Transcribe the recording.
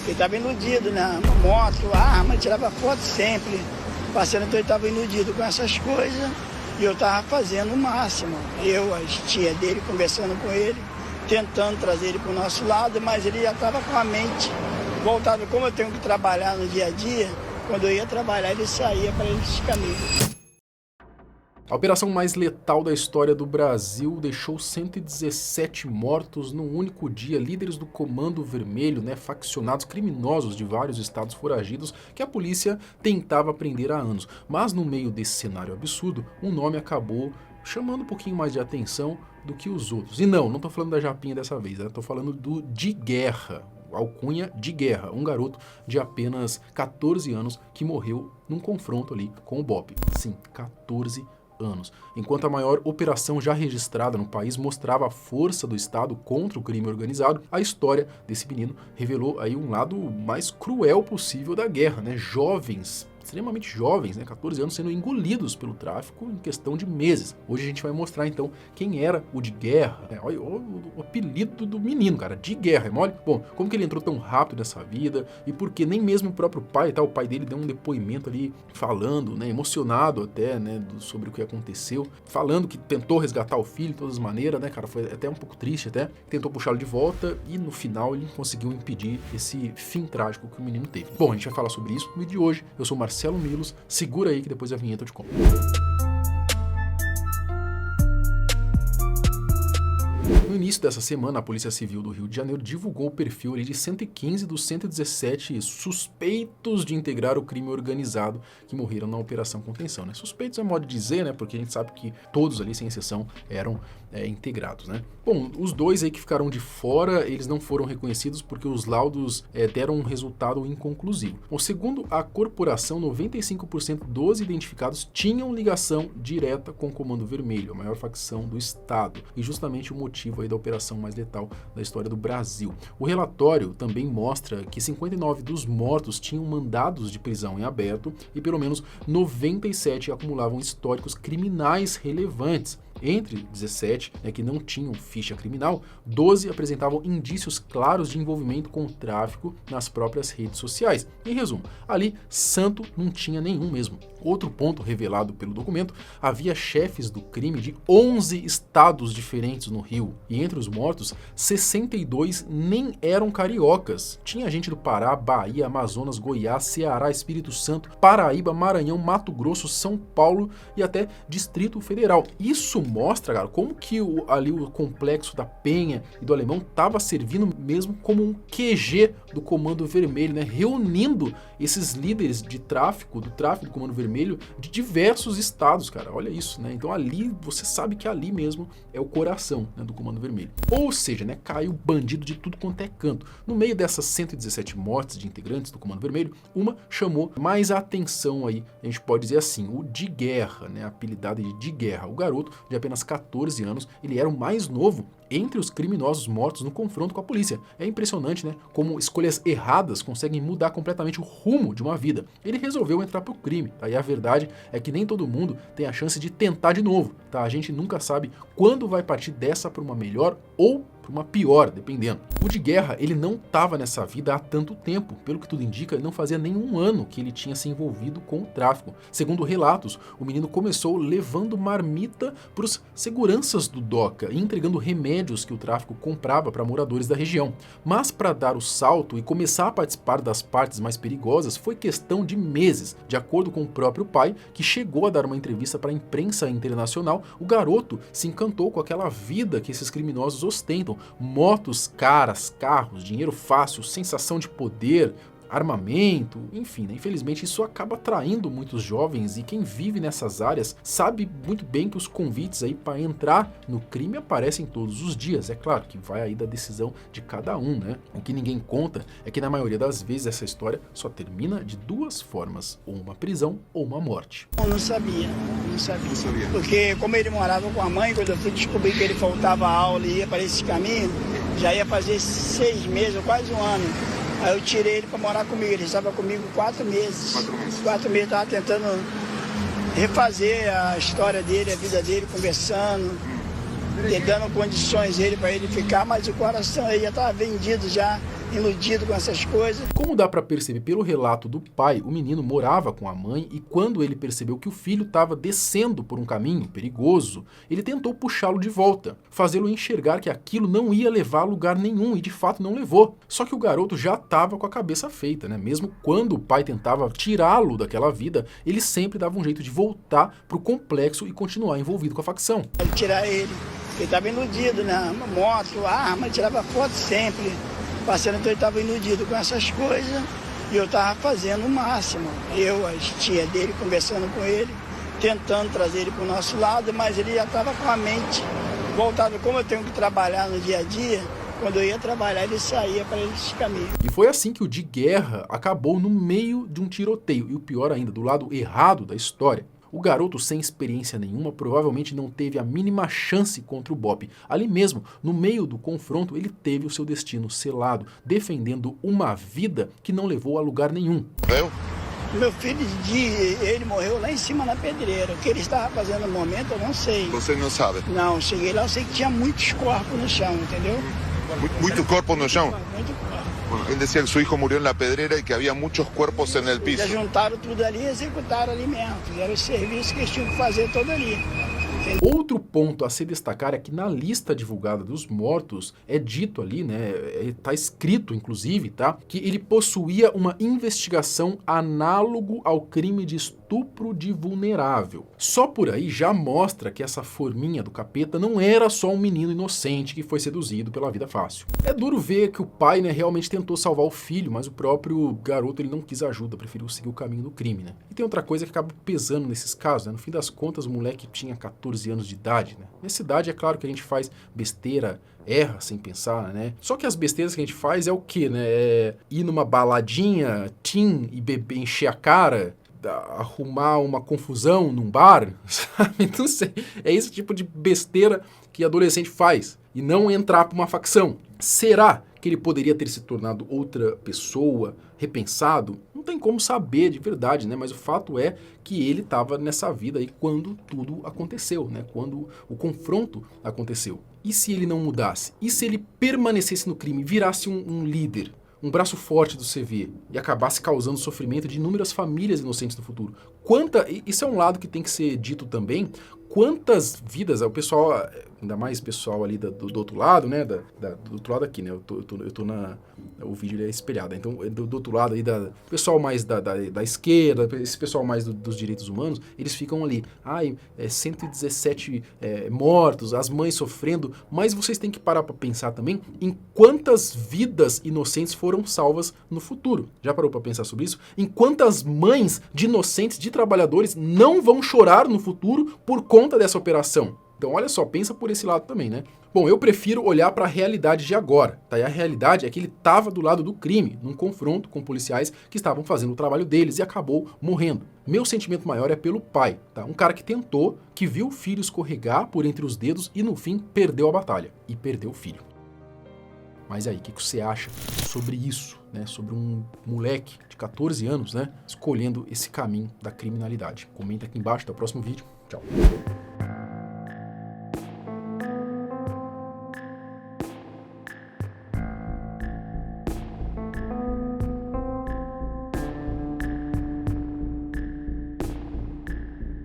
Ele estava iludido, né? Uma moto, arma, tirava foto sempre. Parceiro, então ele estava iludido com essas coisas e eu estava fazendo o máximo. Eu, as tia dele, conversando com ele, tentando trazer ele para o nosso lado, mas ele já estava com a mente voltada. Como eu tenho que trabalhar no dia a dia, quando eu ia trabalhar, ele saía para esses caminhos. A operação mais letal da história do Brasil deixou 117 mortos num único dia, líderes do Comando Vermelho, faccionados criminosos de vários estados foragidos que a polícia tentava prender há anos. Mas no meio desse cenário absurdo, um nome acabou chamando um pouquinho mais de atenção do que os outros. E não tô falando da Japinha dessa vez, tô falando do De Guerra, alcunha de Guerra, um garoto de apenas 14 anos que morreu num confronto ali com o BOPE. Sim, 14 anos. Enquanto a maior operação já registrada no país mostrava a força do Estado contra o crime organizado, a história desse menino revelou aí um lado mais cruel possível da guerra, Jovens, extremamente jovens, 14 anos, sendo engolidos pelo tráfico em questão de meses. Hoje a gente vai mostrar então quem era o De Guerra. Olha o apelido do menino, cara, De Guerra, é mole? Bom, como que ele entrou tão rápido nessa vida e por que nem mesmo o próprio pai, o pai dele deu um depoimento ali falando, emocionado até, sobre o que aconteceu, falando que tentou resgatar o filho de todas as maneiras, cara, foi até um pouco triste até, tentou puxá-lo de volta e no final ele conseguiu impedir esse fim trágico que o menino teve. Bom, a gente vai falar sobre isso no vídeo de hoje. Eu sou Marcelo Milos, segura aí que depois da vinheta eu te conto. No início dessa semana, a Polícia Civil do Rio de Janeiro divulgou o perfil ali de 115 dos 117 suspeitos de integrar o crime organizado que morreram na Operação Contenção. Suspeitos é modo de dizer, porque a gente sabe que todos ali, sem exceção, eram integrados. Bom, os dois aí que ficaram de fora, eles não foram reconhecidos porque os laudos deram um resultado inconclusivo. Bom, segundo a corporação, 95% dos identificados tinham ligação direta com o Comando Vermelho, a maior facção do Estado, e justamente o motivo aí da operação mais letal da história do Brasil. O relatório também mostra que 59 dos mortos tinham mandados de prisão em aberto e pelo menos 97 acumulavam históricos criminais relevantes. Entre 17 que não tinham ficha criminal, 12 apresentavam indícios claros de envolvimento com o tráfico nas próprias redes sociais. Em resumo, ali santo não tinha nenhum mesmo. Outro ponto revelado pelo documento, havia chefes do crime de 11 estados diferentes no Rio. E entre os mortos, 62 nem eram cariocas. Tinha gente do Pará, Bahia, Amazonas, Goiás, Ceará, Espírito Santo, Paraíba, Maranhão, Mato Grosso, São Paulo e até Distrito Federal. Isso mostra, cara, como que ali o complexo da Penha e do Alemão estava servindo mesmo como um QG do Comando Vermelho, reunindo esses líderes de tráfico, do tráfico do Comando Vermelho de diversos estados, cara, olha isso, Então ali, você sabe que ali mesmo é o coração do Comando Vermelho. Ou seja, caiu bandido de tudo quanto é canto. No meio dessas 117 mortes de integrantes do Comando Vermelho, uma chamou mais a atenção aí, a gente pode dizer assim, o De Guerra, apelidado de Guerra, o garoto de apenas 14 anos, ele era o mais novo entre os criminosos mortos no confronto com a polícia. É impressionante, como escolhas erradas conseguem mudar completamente o rumo de uma vida. Ele resolveu entrar pro crime, E a verdade é que nem todo mundo tem a chance de tentar de novo, A gente nunca sabe quando vai partir dessa para uma melhor ou para uma pior, dependendo. O De Guerra, ele não estava nessa vida há tanto tempo. Pelo que tudo indica, ele não fazia nenhum ano que ele tinha se envolvido com o tráfico. Segundo relatos, o menino começou levando marmita para os seguranças do DOCA e entregando remédios que o tráfico comprava para moradores da região. Mas para dar o salto e começar a participar das partes mais perigosas foi questão de meses. De acordo com o próprio pai, que chegou a dar uma entrevista para a imprensa internacional, o garoto se encantou com aquela vida que esses criminosos ostentam. Motos caras, carros, dinheiro fácil, sensação de poder, armamento, enfim, Infelizmente isso acaba atraindo muitos jovens e quem vive nessas áreas sabe muito bem que os convites aí para entrar no crime aparecem todos os dias. É claro que vai aí da decisão de cada um, O que ninguém conta é que na maioria das vezes essa história só termina de duas formas, ou uma prisão ou uma morte. Eu não sabia. Porque como ele morava com a mãe, quando eu fui descobrir que ele faltava aula e ia para esse caminho, já ia fazer 6 meses, quase um ano. Aí eu tirei ele para morar comigo, ele estava comigo 4 meses. 4 meses, estava tentando refazer a história dele, a vida dele, conversando, dando condições para ele ficar, mas o coração aí já estava vendido já iludido com essas coisas. Como dá para perceber pelo relato do pai, o menino morava com a mãe e quando ele percebeu que o filho estava descendo por um caminho perigoso, ele tentou puxá-lo de volta, fazê-lo enxergar que aquilo não ia levar a lugar nenhum e de fato não levou. Só que o garoto já estava com a cabeça feita, né? Mesmo quando o pai tentava tirá-lo daquela vida, ele sempre dava um jeito de voltar para o complexo e continuar envolvido com a facção. Tirar ele estava iludido, né? Moto, arma, tirava foto sempre. Parceiro, então ele estava iludido com essas coisas e eu estava fazendo o máximo. Eu, as tia dele, conversando com ele, tentando trazer ele para o nosso lado, mas ele já estava com a mente voltada. Como eu tenho que trabalhar no dia a dia, quando eu ia trabalhar ele saía para esse caminho. E foi assim que o de Guerra acabou no meio de um tiroteio, e o pior ainda, do lado errado da história. O garoto, sem experiência nenhuma, provavelmente não teve a mínima chance contra o Bob. Ali mesmo, no meio do confronto, ele teve o seu destino selado, defendendo uma vida que não levou a lugar nenhum. Meu filho, ele morreu lá em cima na pedreira. O que ele estava fazendo no momento, eu não sei. Você não sabe? Não, cheguei lá, eu sei que tinha muitos corpos no chão, entendeu? ¿Muchos cuerpos no chão? Muito corpo. Bueno, él decía que su hijo murió en la pedrera y que había muchos cuerpos en el piso. Já juntaram tudo ali e executaram ali mesmo. Fizeram o serviço que eles tinham que fazer todo ali. Outro ponto a se destacar é que na lista divulgada dos mortos é dito ali, né, tá escrito inclusive, tá, que ele possuía uma investigação análogo ao crime de estupro de vulnerável. Só por aí já mostra que essa forminha do capeta não era só um menino inocente que foi seduzido pela vida fácil. É duro ver que o pai, né, realmente tentou salvar o filho, mas o próprio garoto ele não quis ajuda, preferiu seguir o caminho do crime, né. E tem outra coisa que acaba pesando nesses casos, né, no fim das contas o moleque tinha 14 anos de idade, né? Nessa idade é claro que a gente faz besteira, erra sem pensar, né? Só que as besteiras que a gente faz é o quê, né? É ir numa baladinha, teen e beber, encher a cara, arrumar uma confusão num bar, sabe? Não sei. É esse tipo de besteira que adolescente faz e não entrar para uma facção. Será que ele poderia ter se tornado outra pessoa, repensado? Não tem como saber de verdade, né? Mas o fato é que ele estava nessa vida aí quando tudo aconteceu, né? Quando o confronto aconteceu. E se ele não mudasse? E se ele permanecesse no crime, virasse um líder, um braço forte do CV e acabasse causando sofrimento de inúmeras famílias inocentes no futuro? Isso é um lado que tem que ser dito também. Quantas vidas, o pessoal, ainda mais pessoal ali do outro lado, né, do outro lado aqui, né, eu tô o vídeo ele é espelhado, então do outro lado aí, o pessoal mais da esquerda, esse pessoal mais dos direitos humanos, eles ficam ali, 117 mortos, as mães sofrendo, mas vocês têm que parar para pensar também em quantas vidas inocentes foram salvas no futuro. Já parou para pensar sobre isso? Em quantas mães de inocentes, de trabalhadores, não vão chorar no futuro por conta dessa operação? Então olha só, pensa por esse lado também, né? Bom, eu prefiro olhar para a realidade de agora, tá? E a realidade é que ele estava do lado do crime, num confronto com policiais que estavam fazendo o trabalho deles e acabou morrendo. Meu sentimento maior é pelo pai, tá? Um cara que tentou, que viu o filho escorregar por entre os dedos e no fim perdeu a batalha e perdeu o filho. Mas aí, o que você acha sobre isso, né? Sobre um moleque de 14 anos, né? Escolhendo esse caminho da criminalidade. Comenta aqui embaixo, até o próximo vídeo. Tchau.